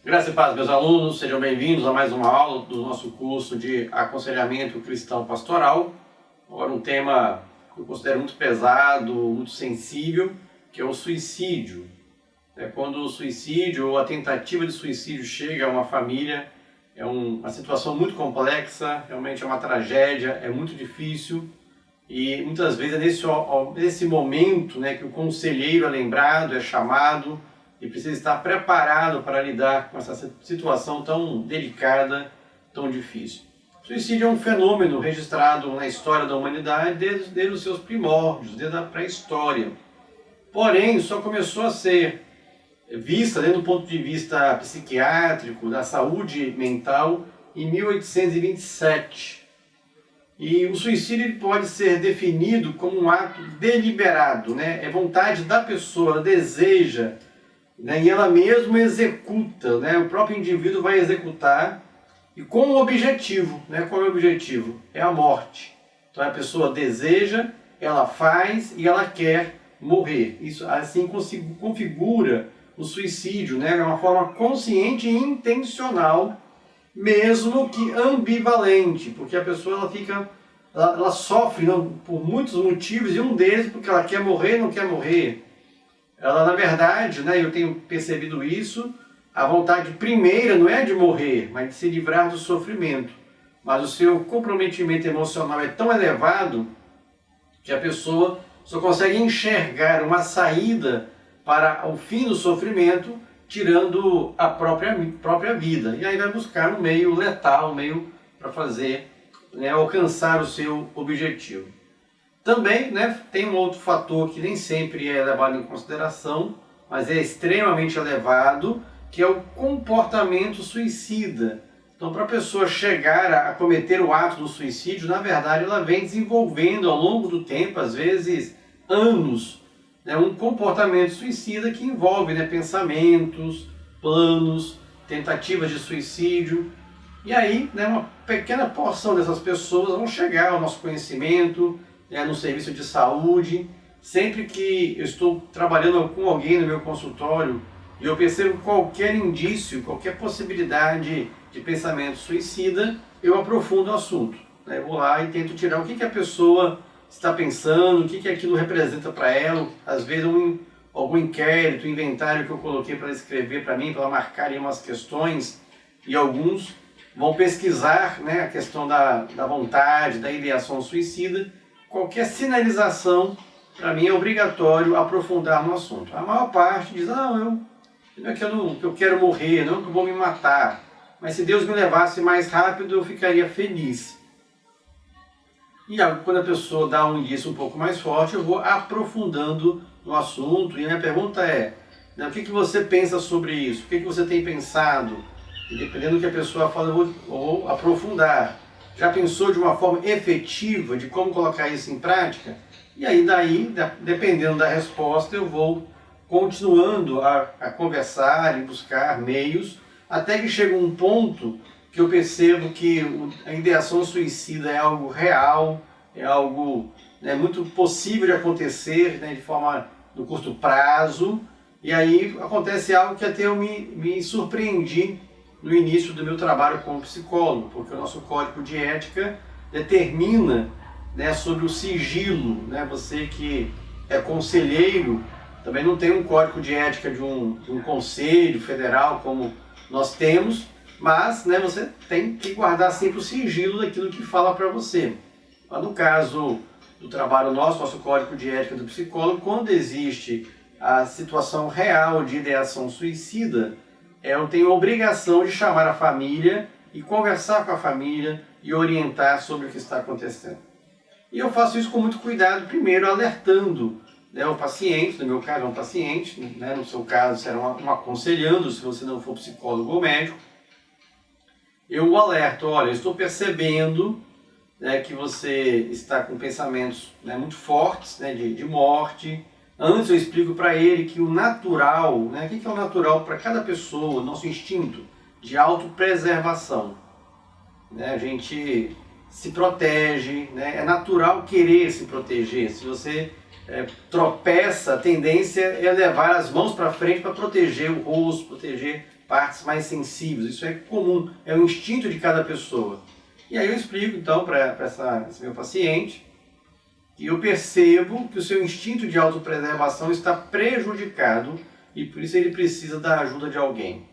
Graça e paz, meus alunos, sejam bem-vindos a mais uma aula do nosso curso de aconselhamento cristão pastoral. Agora um tema que eu considero muito pesado, muito sensível, que é o suicídio. Quando o suicídio ou a tentativa de suicídio chega a uma família, é uma situação muito complexa, realmente é uma tragédia, é muito difícil e muitas vezes é nesse momento que o conselheiro é lembrado, é chamado e precisa estar preparado para lidar com essa situação tão delicada, tão difícil. O suicídio é um fenômeno registrado na história da humanidade desde os seus primórdios, desde a pré-história. Porém, só começou a ser vista, do ponto de vista psiquiátrico, da saúde mental, em 1827. E o suicídio pode ser definido como um ato deliberado, é vontade da pessoa, ela deseja, e ela mesma executa, o próprio indivíduo vai executar, e com um objetivo, qual é o objetivo? É a morte. Então a pessoa deseja, ela faz e ela quer morrer. Isso assim configura o suicídio, é uma forma consciente e intencional, mesmo que ambivalente, porque a pessoa ela sofre por muitos motivos, e um deles porque ela quer morrer e não quer morrer. Ela, na verdade, eu tenho percebido isso, a vontade primeira não é de morrer, mas de se livrar do sofrimento. Mas o seu comprometimento emocional é tão elevado que a pessoa só consegue enxergar uma saída para o fim do sofrimento, tirando a própria vida. E aí vai buscar um meio letal, um meio para fazer, alcançar o seu objetivo. Também tem um outro fator que nem sempre é levado em consideração, mas é extremamente elevado, que é o comportamento suicida. Então, para a pessoa chegar a cometer o ato do suicídio, na verdade, ela vem desenvolvendo ao longo do tempo, às vezes anos, um comportamento suicida que envolve pensamentos, planos, tentativas de suicídio. E aí, uma pequena porção dessas pessoas vão chegar ao nosso conhecimento, no serviço de saúde. Sempre que eu estou trabalhando com alguém no meu consultório e eu percebo qualquer indício, qualquer possibilidade de pensamento suicida, eu aprofundo o assunto. Eu vou lá e tento tirar o que a pessoa está pensando, o que aquilo representa para ela. Às vezes algum inquérito, inventário que eu coloquei para ela escrever para mim, para ela marcar umas questões, e alguns vão pesquisar a questão da vontade, da ideação suicida. Qualquer sinalização, para mim, é obrigatório aprofundar no assunto. A maior parte diz, não é que eu quero morrer, não é que eu vou me matar, mas se Deus me levasse mais rápido, eu ficaria feliz. E quando a pessoa dá um indício um pouco mais forte, eu vou aprofundando no assunto, e a minha pergunta é, o que você pensa sobre isso? O que você tem pensado? E dependendo do que a pessoa fala, eu vou aprofundar. Já pensou de uma forma efetiva de como colocar isso em prática? E aí, dependendo da resposta, eu vou continuando a conversar e buscar meios, até que chega um ponto que eu percebo que a ideação suicida é algo real, é algo muito possível de acontecer, de forma no curto prazo. E aí acontece algo que até eu me surpreendi no início do meu trabalho como psicólogo, porque o nosso código de ética determina sobre o sigilo. Você que é conselheiro também não tem um código de ética de um conselho federal como nós temos, mas você tem que guardar sempre o sigilo daquilo que fala para você. Mas no caso do trabalho nosso código de ética do psicólogo, quando existe a situação real de ideação suicida, eu tenho a obrigação de chamar a família e conversar com a família e orientar sobre o que está acontecendo. E eu faço isso com muito cuidado, primeiro alertando o paciente, no meu caso é um paciente, no seu caso será um aconselhando, se você não for psicólogo ou médico. Eu o alerto, olha, eu estou percebendo que você está com pensamentos muito fortes de morte. Antes eu explico para ele que o natural, o que é o natural para cada pessoa, nosso instinto de autopreservação. A gente se protege, é natural querer se proteger. Se você tropeça, a tendência é levar as mãos para frente para proteger o rosto, proteger partes mais sensíveis. Isso é comum, é o instinto de cada pessoa. E aí eu explico então para esse meu paciente que eu percebo que o seu instinto de autopreservação está prejudicado e por isso ele precisa da ajuda de alguém.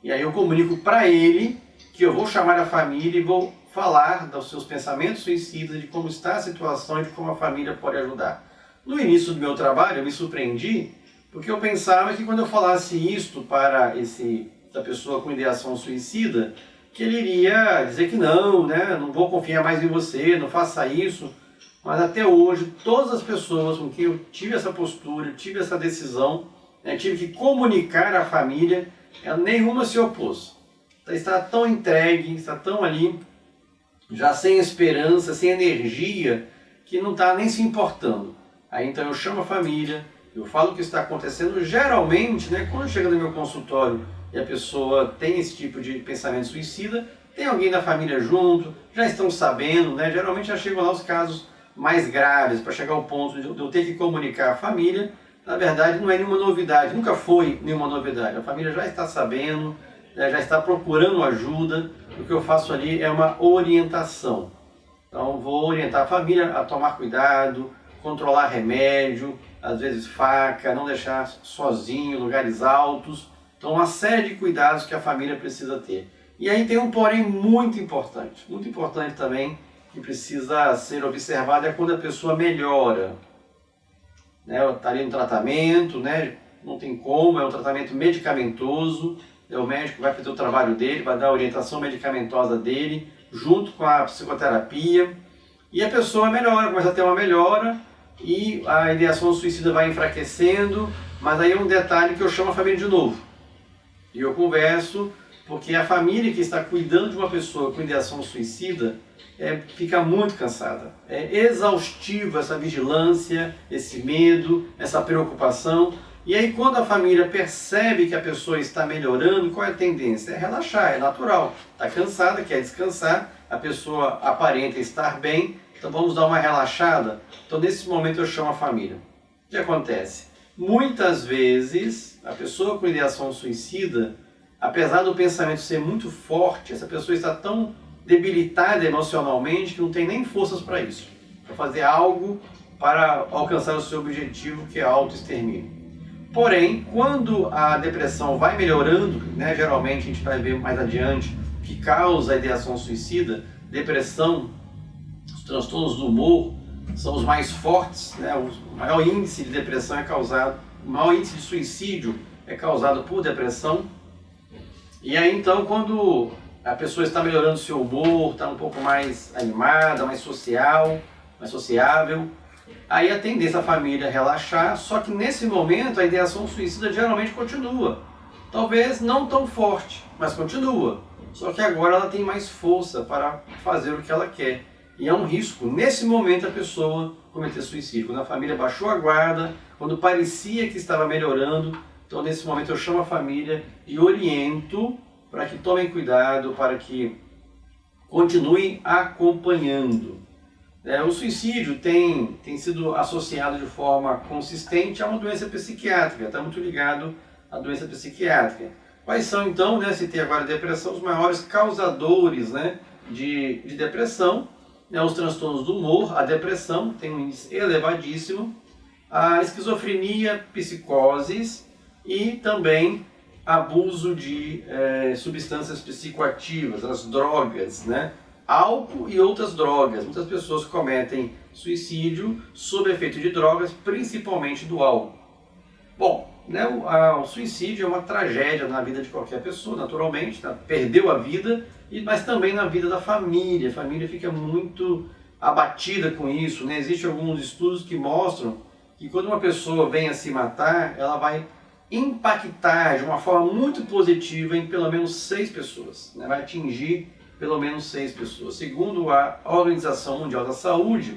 E aí eu comunico para ele que eu vou chamar a família e vou falar dos seus pensamentos suicidas, de como está a situação e de como a família pode ajudar. No início do meu trabalho eu me surpreendi porque eu pensava que quando eu falasse isto para essa pessoa com ideação suicida, que ele iria dizer que não, né? Não vou confiar mais em você, não faça isso. Mas até hoje, todas as pessoas com quem eu tive essa postura, tive essa decisão, né, tive que comunicar à família, nenhuma se opôs. Está tão entregue, está tão ali, já sem esperança, sem energia, que não está nem se importando. Aí então eu chamo a família, eu falo o que está acontecendo. Geralmente, né, quando chega no meu consultório e a pessoa tem esse tipo de pensamento suicida, tem alguém da família junto, já estão sabendo, né? Geralmente já chegam lá os casos mais graves, para chegar ao ponto de eu ter que comunicar à família. Na verdade não é nenhuma novidade, nunca foi nenhuma novidade. A família já está sabendo, já está procurando ajuda. O que eu faço ali é uma orientação. Então vou orientar a família a tomar cuidado, controlar remédio, às vezes faca, não deixar sozinho em lugares altos. Então uma série de cuidados que a família precisa ter. E aí tem um porém muito importante também, que precisa ser observado, é quando a pessoa melhora. Né? Está ali no tratamento, né? Não tem como, é um tratamento medicamentoso, o médico vai fazer o trabalho dele, vai dar a orientação medicamentosa dele, junto com a psicoterapia, e a pessoa melhora, começa a ter uma melhora, e a ideação suicida vai enfraquecendo, mas aí é um detalhe que eu chamo a família de novo. E eu converso, porque a família que está cuidando de uma pessoa com ideação suicida fica muito cansada. É exaustiva essa vigilância, esse medo, essa preocupação. E aí quando a família percebe que a pessoa está melhorando, qual é a tendência? É relaxar, é natural. Está cansada, quer descansar, a pessoa aparenta estar bem, então vamos dar uma relaxada. Então nesse momento eu chamo a família. O que acontece? Muitas vezes a pessoa com ideação suicida, apesar do pensamento ser muito forte, essa pessoa está tão debilitada emocionalmente que não tem nem forças para isso, para fazer algo para alcançar o seu objetivo, que é a autoextermínio. Porém, quando a depressão vai melhorando, né, geralmente a gente vai ver mais adiante que causa a ideação suicida, depressão, os transtornos do humor são os mais fortes, né, o maior índice de depressão é causado, o maior índice de suicídio é causado por depressão. E aí então quando a pessoa está melhorando o seu humor, está um pouco mais animada, mais social, mais sociável, aí a tendência da família é relaxar, só que nesse momento a ideação suicida geralmente continua. Talvez não tão forte, mas continua. Só que agora ela tem mais força para fazer o que ela quer. E é um risco, nesse momento, a pessoa cometer suicídio. Quando a família baixou a guarda, quando parecia que estava melhorando, então nesse momento eu chamo a família e oriento para que tomem cuidado, para que continuem acompanhando. O suicídio tem sido associado de forma consistente a uma doença psiquiátrica, está muito ligado à doença psiquiátrica. Quais são então, citei agora a depressão, os maiores causadores de depressão? Os transtornos do humor, a depressão tem um índice elevadíssimo, a esquizofrenia, psicoses e também abuso de substâncias psicoativas, as drogas, álcool e outras drogas. Muitas pessoas cometem suicídio sob efeito de drogas, principalmente do álcool. Bom, o suicídio é uma tragédia na vida de qualquer pessoa, naturalmente, perdeu a vida, mas também na vida da família. A família fica muito abatida com isso. Existem alguns estudos que mostram que quando uma pessoa vem a se matar, ela vai impactar de uma forma muito positiva em pelo menos 6 pessoas. Vai atingir pelo menos 6 pessoas. Segundo a Organização Mundial da Saúde,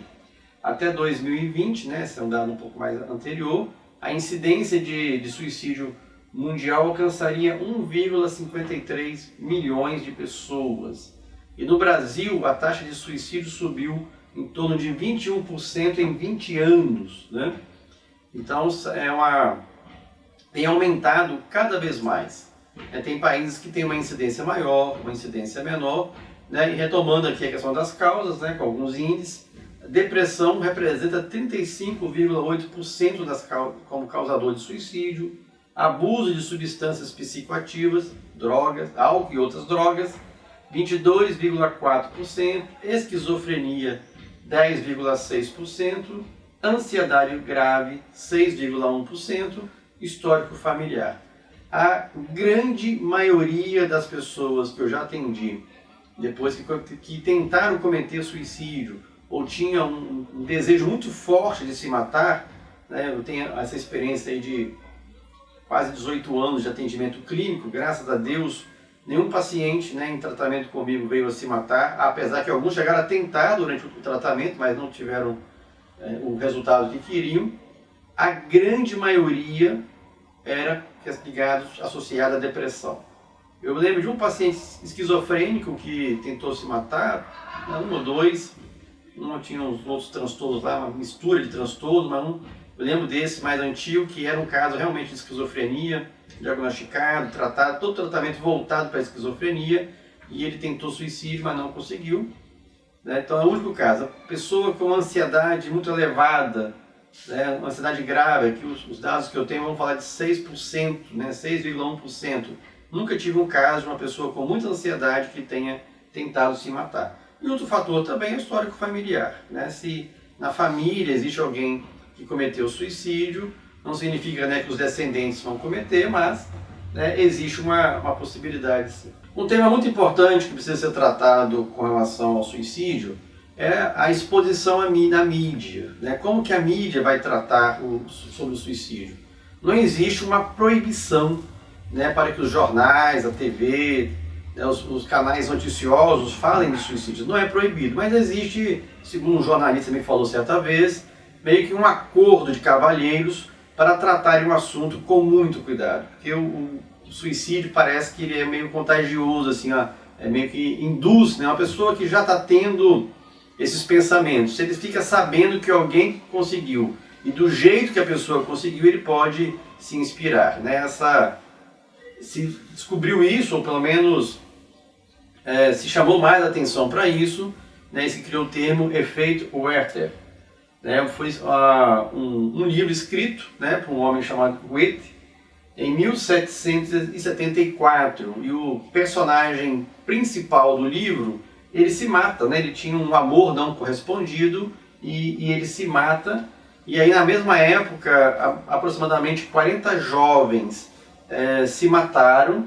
até 2020, esse é um dado um pouco mais anterior, a incidência de suicídio mundial alcançaria 1,53 milhões de pessoas. E no Brasil, a taxa de suicídio subiu em torno de 21% em 20 anos. Então, tem aumentado cada vez mais. Tem países que têm uma incidência maior, uma incidência menor, né? E retomando aqui a questão das causas, né, com alguns índices, depressão representa 35,8% como causador de suicídio, abuso de substâncias psicoativas, drogas, álcool e outras drogas, 22,4%, esquizofrenia, 10,6%, ansiedade grave, 6,1%, histórico familiar. A grande maioria das pessoas que eu já atendi, depois que tentaram cometer suicídio, ou tinham um desejo muito forte de se matar, né, eu tenho essa experiência aí de quase 18 anos de atendimento clínico, graças a Deus, nenhum paciente, né, em tratamento comigo veio a se matar, apesar que alguns chegaram a tentar durante o tratamento, mas não tiveram o resultado que queriam. A grande maioria era associada à depressão. Eu lembro de um paciente esquizofrênico que tentou se matar, um ou dois, não tinha uns outros transtornos lá, uma mistura de transtornos, mas eu lembro desse mais antigo, que era um caso realmente de esquizofrenia, diagnosticado, tratado, todo tratamento voltado para a esquizofrenia, e ele tentou suicídio, mas não conseguiu. Né? Então é o único caso. A pessoa com ansiedade muito elevada, né, uma ansiedade grave, aqui os dados que eu tenho vão falar de 6%, né, 6,1%. Nunca tive um caso de uma pessoa com muita ansiedade que tenha tentado se matar. E outro fator também é o histórico familiar. Né? Se na família existe alguém que cometeu suicídio, não significa, né, que os descendentes vão cometer, mas, né, existe uma possibilidade sim. Um tema muito importante que precisa ser tratado com relação ao suicídio é a exposição na mídia. Né? Como que a mídia vai tratar sobre o suicídio? Não existe uma proibição, né, para que os jornais, a TV, né, os canais noticiosos falem de suicídio. Não é proibido, mas existe, segundo um jornalista me falou certa vez, meio que um acordo de cavalheiros para tratarem o assunto com muito cuidado. Porque o suicídio parece que ele é meio contagioso, assim, ó, é meio que induz, né, uma pessoa que já está tendo esses pensamentos. Se ele fica sabendo que alguém conseguiu e do jeito que a pessoa conseguiu, ele pode se inspirar. Né? Se descobriu isso, ou pelo menos se chamou mais atenção para isso, né, e se criou o termo efeito Werther. Né? Foi um livro escrito, né, por um homem chamado Goethe, em 1774, e o personagem principal do livro, ele se mata, né? Ele tinha um amor não correspondido e ele se mata. E aí na mesma época, aproximadamente 40 jovens se mataram,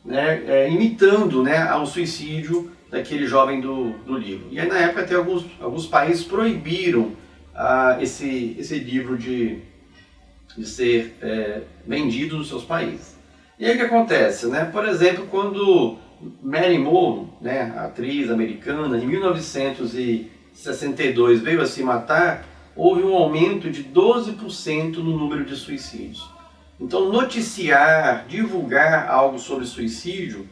né, imitando, né, um suicídio daquele jovem do livro. E aí na época até alguns países proibiram esse livro de ser vendido nos seus países. E aí o que acontece? Né? Por exemplo, quando Marilyn Monroe, né, a atriz americana, em 1962 veio a se matar, houve um aumento de 12% no número de suicídios. Então, noticiar, divulgar algo sobre suicídio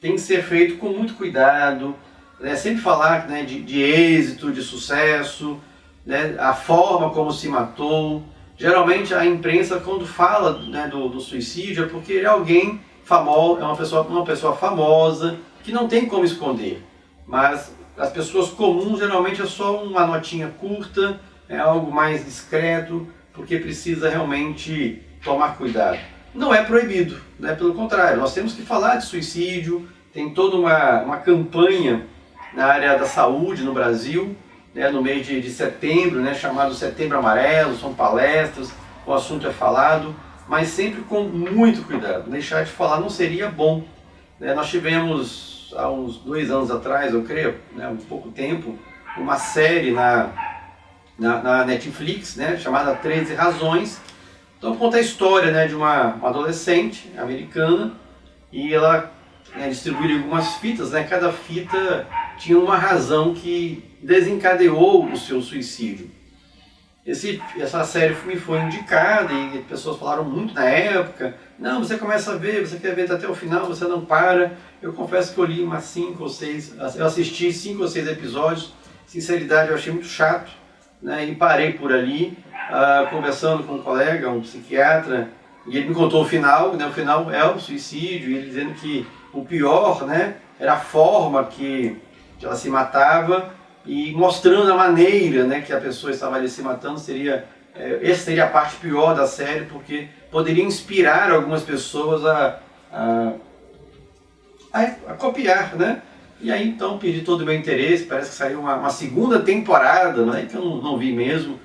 tem que ser feito com muito cuidado, né? Sempre falar, né, de êxito, de sucesso, né, a forma como se matou. Geralmente a imprensa, quando fala, né, do suicídio, é porque ele é alguém famoso, é uma pessoa famosa, que não tem como esconder. Mas as pessoas comuns geralmente é só uma notinha curta, é algo mais discreto, porque precisa realmente tomar cuidado. Não é proibido, né? Pelo contrário, nós temos que falar de suicídio, tem toda uma campanha na área da saúde no Brasil, né, no mês de setembro, né, chamado Setembro Amarelo, são palestras, o assunto é falado, mas sempre com muito cuidado. Deixar de falar não seria bom. Né? Nós tivemos, há uns 2 anos atrás, eu creio, né, há pouco tempo, uma série na Netflix, né, chamada 13 Razões. Então conta a história, né, de uma adolescente americana, e ela, né, distribuiu algumas fitas, né, cada fita tinha uma razão que desencadeou o seu suicídio. Essa série me foi indicada e pessoas falaram muito na época. Não, você começa a ver, você quer ver até o final, você não para. Eu confesso que eu li umas 5 ou 6, eu assisti 5 ou 6 episódios. Sinceridade, eu achei muito chato, né, e parei por ali, conversando com um colega, um psiquiatra, E ele me contou o final, né? O final é o suicídio, e ele dizendo que o pior, né, era a forma que ela se matava, e mostrando a maneira, né, que a pessoa estava ali se matando. Essa seria a parte pior da série, porque poderia inspirar algumas pessoas a copiar, né? E aí então perdi todo o meu interesse. Parece que saiu uma segunda temporada, né, que eu não vi mesmo.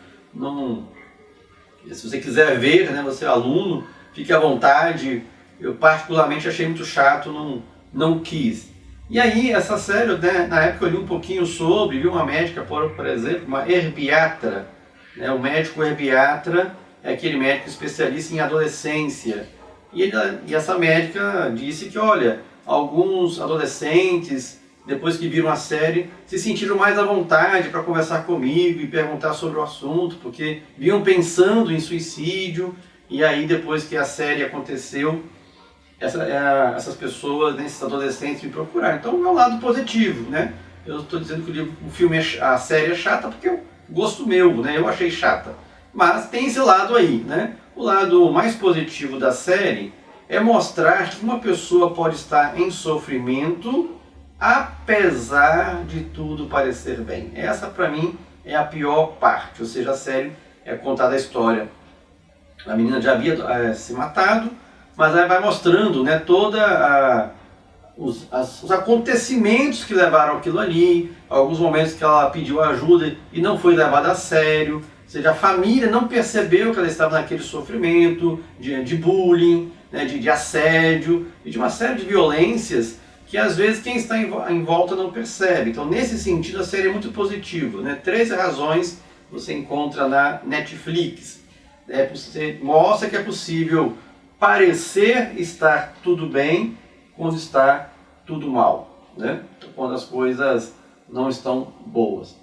Se você quiser ver, né, você é aluno, fique à vontade. Eu particularmente achei muito chato, não quis. E aí essa série, né, na época eu li um pouquinho sobre, vi uma médica, por exemplo, uma herbiatra. Né, o médico herbiatra é aquele médico especialista em adolescência. E essa médica disse que, olha, alguns adolescentes, depois que viram a série, se sentiram mais à vontade para conversar comigo e perguntar sobre o assunto, porque vinham pensando em suicídio, e aí depois que a série aconteceu, essas pessoas, né, esses adolescentes me procuraram. Então é um lado positivo, né? Eu estou dizendo que a série é chata porque é um gosto meu, né? Eu achei chata. Mas tem esse lado aí, né? O lado mais positivo da série é mostrar que uma pessoa pode estar em sofrimento apesar de tudo parecer bem. Essa, para mim, é a pior parte. Ou seja, a série é contada a história. A menina já havia se matado, mas aí vai mostrando, né, os acontecimentos que levaram aquilo ali, alguns momentos que ela pediu ajuda e não foi levada a sério. Ou seja, a família não percebeu que ela estava naquele sofrimento de bullying, né, de assédio e de uma série de violências que às vezes quem está em volta não percebe. Então, nesse sentido, a série é muito positiva, né? 13 razões você encontra na Netflix. Você mostra que é possível parecer estar tudo bem quando está tudo mal, né? Quando as coisas não estão boas.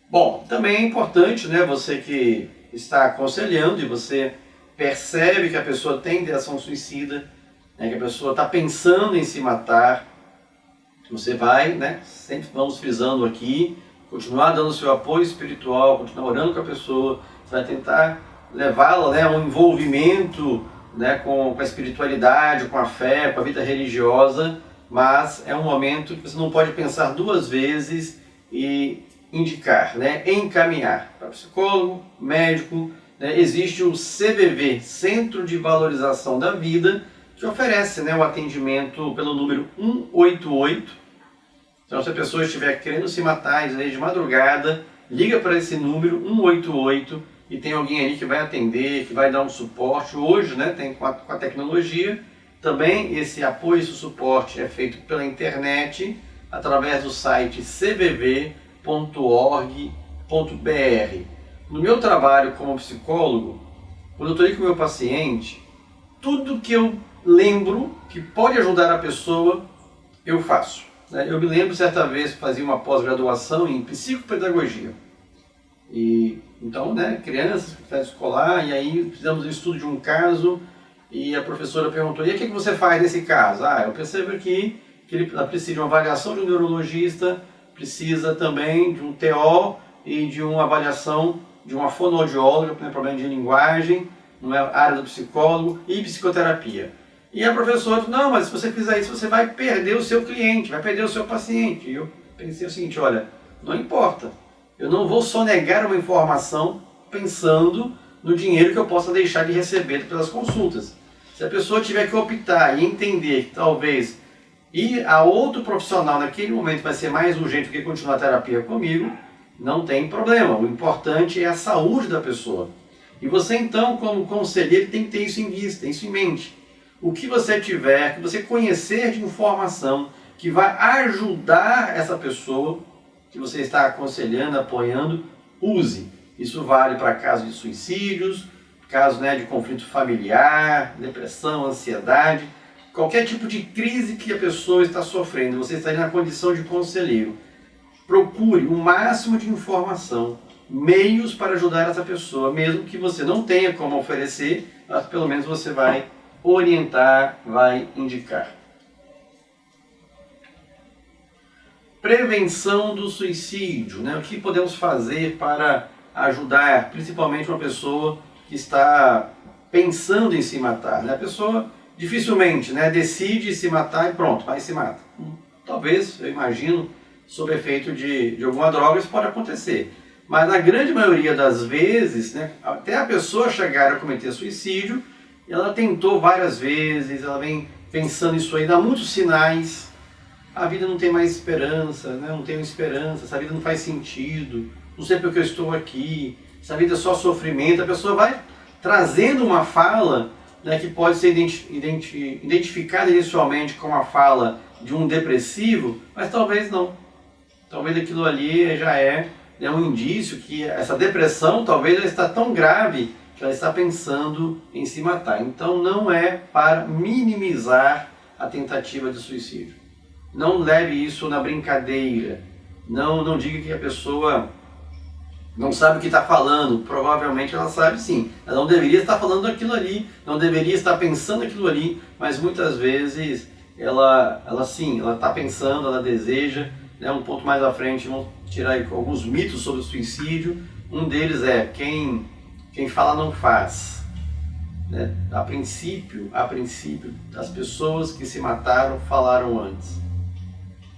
Bom, também é importante, né, você que está aconselhando e você percebe que a pessoa tem ideação suicida, né, que a pessoa está pensando em se matar, você vai, né, sempre vamos frisando aqui, continuar dando seu apoio espiritual, continuar orando com a pessoa, você vai tentar levá-la, né, a um envolvimento, né, com a espiritualidade, com a fé, com a vida religiosa, mas é um momento que você não pode pensar duas vezes e indicar, né, encaminhar para psicólogo, médico, né. Existe o CVV, Centro de Valorização da Vida, que oferece, né, o atendimento pelo número 188. Então, se a pessoa estiver querendo se matar de madrugada, liga para esse número 188 e tem alguém ali que vai atender, que vai dar um suporte. Hoje, né, tem com a tecnologia, também esse apoio, esse suporte é feito pela internet, através do site cvv.org.br. No meu trabalho como psicólogo, quando eu estou ali com o meu paciente, tudo que eu lembro que pode ajudar a pessoa, eu faço. Eu me lembro, certa vez, fazia uma pós-graduação em psicopedagogia. E então, né, crianças, atividade escolar, e aí fizemos um estudo de um caso, e a professora perguntou, e o que você faz nesse caso? Eu percebo aqui que ele precisa de uma avaliação de um neurologista, precisa também de um TO e de uma avaliação de uma fonoaudióloga, né, problema de linguagem, não é a área do psicólogo, e psicoterapia. E a professora falou, não, mas se você fizer isso, você vai perder o seu cliente, vai perder o seu paciente. E eu pensei o seguinte, olha, não importa, eu não vou sonegar uma informação pensando no dinheiro que eu possa deixar de receber pelas consultas. Se a pessoa tiver que optar e entender que talvez ir a outro profissional naquele momento vai ser mais urgente do que continuar a terapia comigo, não tem problema. O importante é a saúde da pessoa. E você então, como conselheiro, tem que ter isso em vista, isso em mente. O que você tiver, que você conhecer de informação que vai ajudar essa pessoa que você está aconselhando, apoiando, use. Isso vale para casos de suicídios, casos, né, de conflito familiar, depressão, ansiedade, qualquer tipo de crise que a pessoa está sofrendo, você está na condição de conselheiro. Procure o máximo de informação, meios para ajudar essa pessoa, mesmo que você não tenha como oferecer, mas pelo menos você vai orientar, vai indicar. Prevenção do suicídio, né? O que podemos fazer para ajudar, principalmente uma pessoa que está pensando em se matar, né? A pessoa dificilmente, né, decide se matar e pronto, vai e se mata. Talvez, eu imagino, sob efeito de alguma droga isso pode acontecer. Mas na grande maioria das vezes, né, até a pessoa chegar a cometer suicídio, ela tentou várias vezes, ela vem pensando isso aí, dá muitos sinais. A vida não tem mais esperança, né? Não tenho esperança, essa vida não faz sentido, não sei porque eu estou aqui, essa vida é só sofrimento. A pessoa vai trazendo uma fala, né, que pode ser identificada inicialmente como a fala de um depressivo, mas talvez não. Talvez aquilo ali já é um indício que essa depressão talvez já está tão grave que ela está pensando em se matar. Então não é para minimizar a tentativa de suicídio. Não leve isso na brincadeira. Não diga que a pessoa não sabe o que está falando. Provavelmente ela sabe sim. Ela não deveria estar falando aquilo ali, não deveria estar pensando aquilo ali, mas muitas vezes ela está pensando, ela deseja. Né, um ponto mais à frente vamos tirar aí alguns mitos sobre o suicídio. Um deles é quem fala não faz. Né? A princípio, as pessoas que se mataram falaram antes.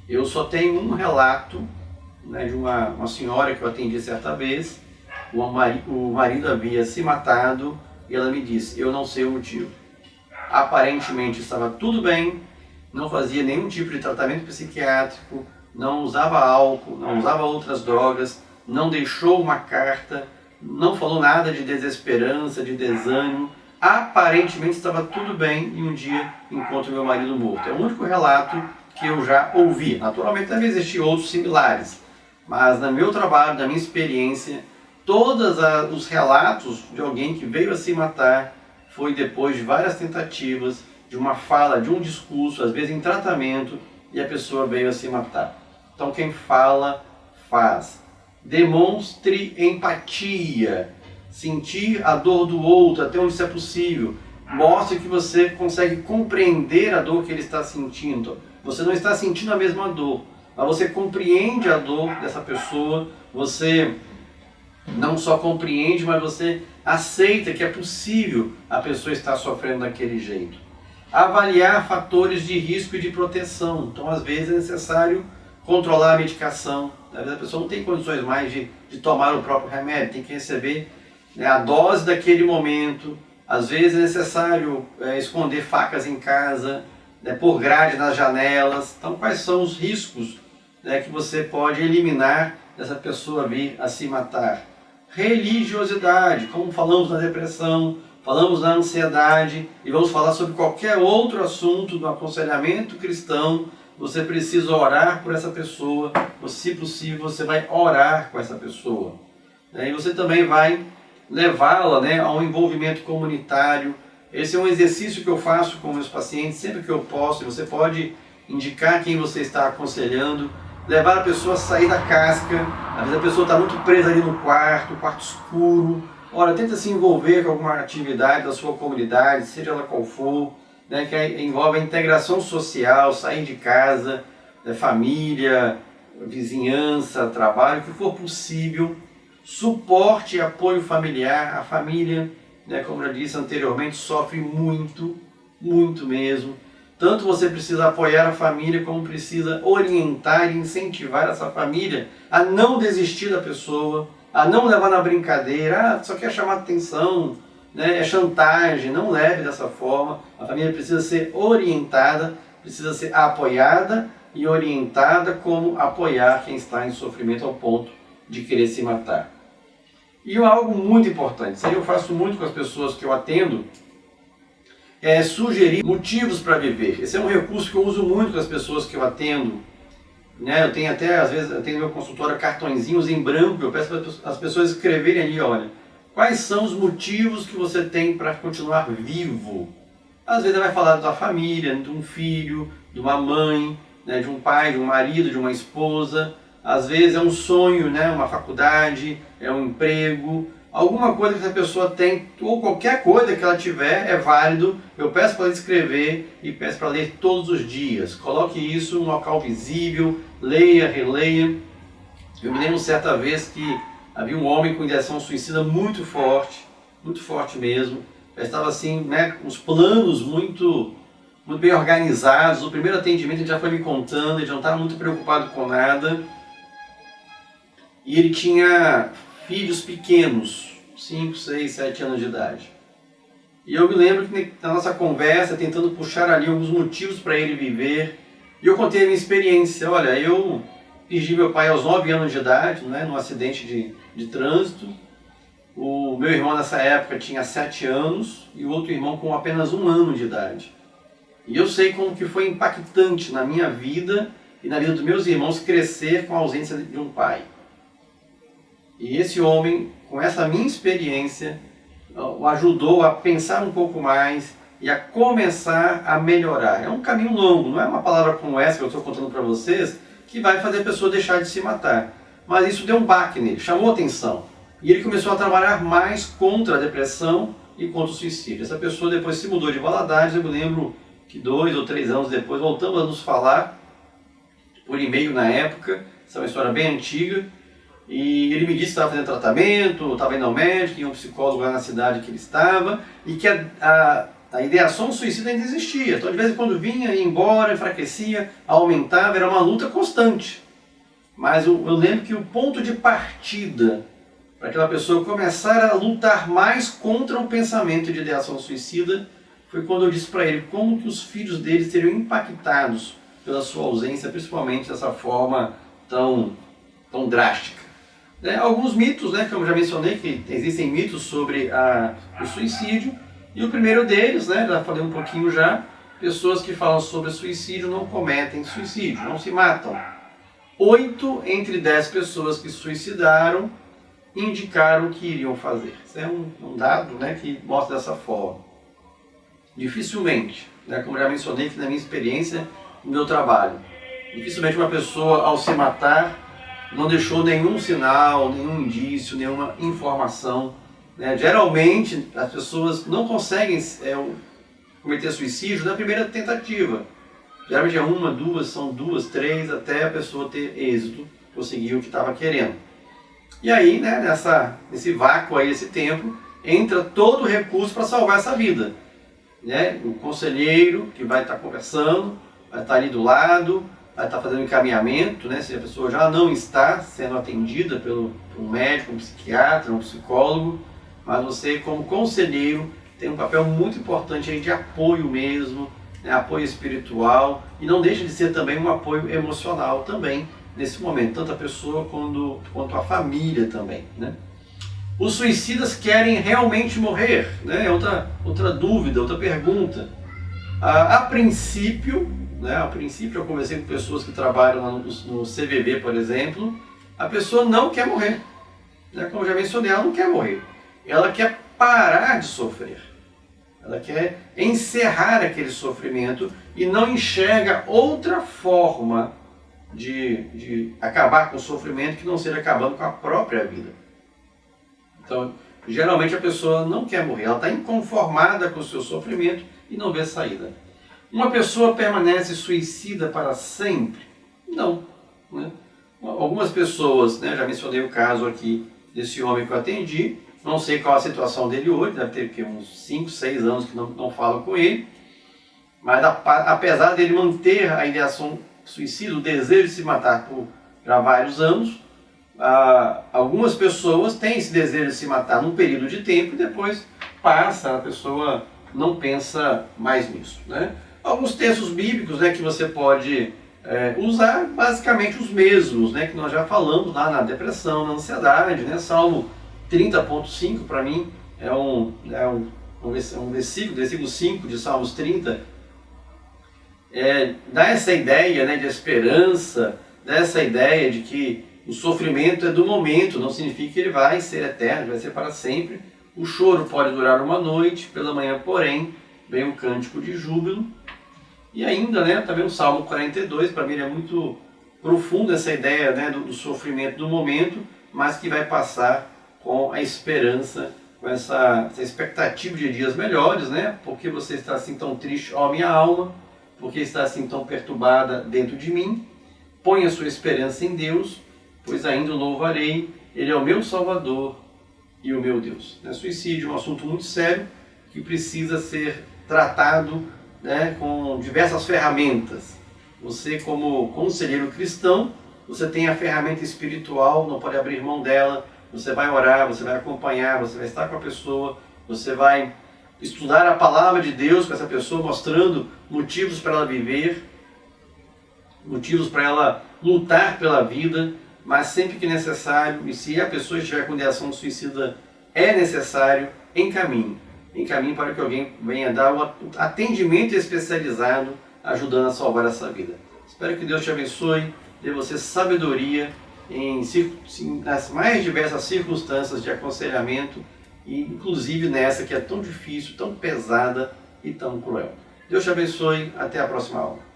Eu só tenho um relato, né, de uma senhora que eu atendi certa vez. O marido havia se matado e ela me disse, eu não sei o motivo. Aparentemente estava tudo bem, não fazia nenhum tipo de tratamento psiquiátrico, não usava álcool, não usava outras drogas, não deixou uma carta, não falou nada de desesperança, de desânimo. Aparentemente estava tudo bem e um dia encontro meu marido morto. É o único relato que eu já ouvi. Naturalmente deve existir outros similares, mas no meu trabalho, na minha experiência, todos os relatos de alguém que veio a se matar foi depois de várias tentativas, de uma fala, de um discurso, às vezes em tratamento, e a pessoa veio a se matar. Então quem fala, faz. Demonstre empatia, sentir a dor do outro até onde isso é possível. Mostre que você consegue compreender a dor que ele está sentindo. Você não está sentindo a mesma dor, mas você compreende a dor dessa pessoa. Você não só compreende, mas você aceita que é possível a pessoa estar sofrendo daquele jeito. Avaliar fatores de risco e de proteção. Então, às vezes, é necessário controlar a medicação. Às vezes, a pessoa não tem condições mais de tomar o próprio remédio, tem que receber, né, a dose daquele momento. Às vezes, é necessário esconder facas em casa, né, pôr grade nas janelas. Então, quais são os riscos, né, que você pode eliminar dessa pessoa vir a se matar? Religiosidade, como falamos na depressão, falamos na ansiedade e vamos falar sobre qualquer outro assunto do aconselhamento cristão. Você precisa orar por essa pessoa, se possível você vai orar com essa pessoa. E você também vai levá-la, né, a um envolvimento comunitário. Esse é um exercício que eu faço com meus pacientes sempre que eu posso. Você pode indicar quem você está aconselhando, levar a pessoa a sair da casca. Às vezes a pessoa está muito presa ali no quarto escuro. Ora, tenta se envolver com alguma atividade da sua comunidade, seja ela qual for, né, que envolve a integração social, sair de casa, família, vizinhança, trabalho, o que for possível. Suporte e apoio familiar. A família, né, como já disse anteriormente, sofre muito, muito mesmo. Tanto você precisa apoiar a família, como precisa orientar e incentivar essa família a não desistir da pessoa, a não levar na brincadeira, só quer chamar atenção, né, é chantagem, não leve dessa forma. A família precisa ser orientada, precisa ser apoiada e orientada como apoiar quem está em sofrimento ao ponto de querer se matar. E algo muito importante, isso aí eu faço muito com as pessoas que eu atendo, é sugerir motivos para viver. Esse é um recurso que eu uso muito com as pessoas que eu atendo. Né? Eu tenho até, às vezes, eu tenho no meu consultório cartõezinhos em branco, eu peço para as pessoas escreverem ali, olha, quais são os motivos que você tem para continuar vivo? Às vezes ela vai falar da família, de um filho, de uma mãe, né, de um pai, de um marido, de uma esposa. Às vezes é um sonho, né, uma faculdade, é um emprego. Alguma coisa que essa pessoa tem, ou qualquer coisa que ela tiver, é válido. Eu peço para ela escrever e peço para ler todos os dias. Coloque isso em um local visível, leia, releia. Eu me lembro certa vez que havia um homem com ideação suicida muito forte, muito forte mesmo. Já estava assim, né, com os planos muito bem organizados. No primeiro atendimento ele já foi me contando, ele já não estava muito preocupado com nada. E ele tinha filhos pequenos, 5, 6, 7 anos de idade. E eu me lembro que na nossa conversa, tentando puxar ali alguns motivos para ele viver, e eu contei a minha experiência. Olha, eu perdi meu pai aos 9 anos de idade, né, num acidente de trânsito. O meu irmão nessa época tinha 7 anos e o outro irmão com apenas 1 ano de idade. E eu sei como que foi impactante na minha vida e na vida dos meus irmãos crescer com a ausência de um pai. E esse homem, com essa minha experiência, o ajudou a pensar um pouco mais e a começar a melhorar. É um caminho longo, não é uma palavra como essa que eu estou contando para vocês que vai fazer a pessoa deixar de se matar. Mas isso deu um baque nele, chamou atenção. E ele começou a trabalhar mais contra a depressão e contra o suicídio. Essa pessoa depois se mudou de Valadares, eu me lembro que 2 ou 3 anos depois voltamos a nos falar por e-mail na época. Essa é uma história bem antiga. E ele me disse que estava fazendo tratamento, estava indo ao médico, tinha um psicólogo lá na cidade que ele estava, e que a ideação suicida ainda existia. Então de vez em quando vinha, ia embora, enfraquecia, aumentava, era uma luta constante. Mas eu lembro que o ponto de partida para aquela pessoa começar a lutar mais contra o pensamento de ideação suicida foi quando eu disse para ele como que os filhos dele seriam impactados pela sua ausência, principalmente dessa forma tão drástica. Alguns mitos, né, que eu já mencionei, que existem mitos sobre o suicídio, e o primeiro deles, né, já falei um pouquinho já, pessoas que falam sobre suicídio não cometem suicídio, não se matam. 8 entre 10 pessoas que suicidaram indicaram o que iriam fazer. Isso é um dado, né, que mostra dessa forma. Dificilmente, né, como já mencionei que na minha experiência, no meu trabalho, dificilmente uma pessoa ao se matar não deixou nenhum sinal, nenhum indício, nenhuma informação. Né? Geralmente as pessoas não conseguem cometer suicídio na primeira tentativa. Geralmente é 1, 2, são 2, 3, até a pessoa ter êxito, conseguir o que estava querendo. E aí, né, nesse vácuo aí, esse tempo, entra todo o recurso para salvar essa vida. Né? O conselheiro que vai estar conversando, vai estar ali do lado, vai estar fazendo encaminhamento, né? Se a pessoa já não está sendo atendida por um médico, um psiquiatra, um psicólogo, mas você como conselheiro tem um papel muito importante aí de apoio mesmo, né? Apoio espiritual, e não deixa de ser também um apoio emocional também nesse momento, tanto a pessoa quanto a família também, né? Os suicidas querem realmente morrer? Né? É outra dúvida, outra pergunta. A princípio, eu conversei com pessoas que trabalham lá no CVV, por exemplo, a pessoa não quer morrer. Né? Como eu já mencionei, ela não quer morrer. Ela quer parar de sofrer. Ela quer encerrar aquele sofrimento e não enxerga outra forma de acabar com o sofrimento que não seja acabando com a própria vida. Então, geralmente a pessoa não quer morrer, ela está inconformada com o seu sofrimento e não vê saída. Uma pessoa permanece suicida para sempre? Não. Né? Algumas pessoas, né, já mencionei o caso aqui desse homem que eu atendi, não sei qual a situação dele hoje, deve ter uns 5, 6 anos que não falo com ele, mas apesar dele manter a ideação suicida, o desejo de se matar por já vários anos, algumas pessoas têm esse desejo de se matar num período de tempo e depois passa, a pessoa não pensa mais nisso. Né? Alguns textos bíblicos, né, que você pode usar, basicamente os mesmos, né, que nós já falamos lá na depressão, na ansiedade. Né? Salmo 30.5 para mim é um versículo 5 de Salmos 30, dá essa ideia, né, de esperança, dá essa ideia de que o sofrimento é do momento, não significa que ele vai ser eterno, vai ser para sempre. O choro pode durar uma noite, pela manhã, porém, vem um cântico de júbilo. E ainda, né, também o Salmo 42, para mim é muito profundo essa ideia, né, do sofrimento do momento, mas que vai passar com a esperança, com essa expectativa de dias melhores, né? Porque você está assim tão triste, ó minha alma, porque está assim tão perturbada dentro de mim. Põe a sua esperança em Deus, pois ainda o louvarei, Ele é o meu Salvador e o meu Deus. Suicídio é um assunto muito sério que precisa ser tratado, com diversas ferramentas. Você, como conselheiro cristão, você tem a ferramenta espiritual, não pode abrir mão dela. Você vai orar, você vai acompanhar, você vai estar com a pessoa, você vai estudar a palavra de Deus com essa pessoa, mostrando motivos para ela viver, motivos para ela lutar pela vida, mas sempre que necessário, e se a pessoa estiver com ideação suicida, é necessário, encaminhe para que alguém venha dar o atendimento especializado, ajudando a salvar essa vida. Espero que Deus te abençoe, dê você sabedoria nas mais diversas circunstâncias de aconselhamento, e inclusive nessa que é tão difícil, tão pesada e tão cruel. Deus te abençoe, até a próxima aula.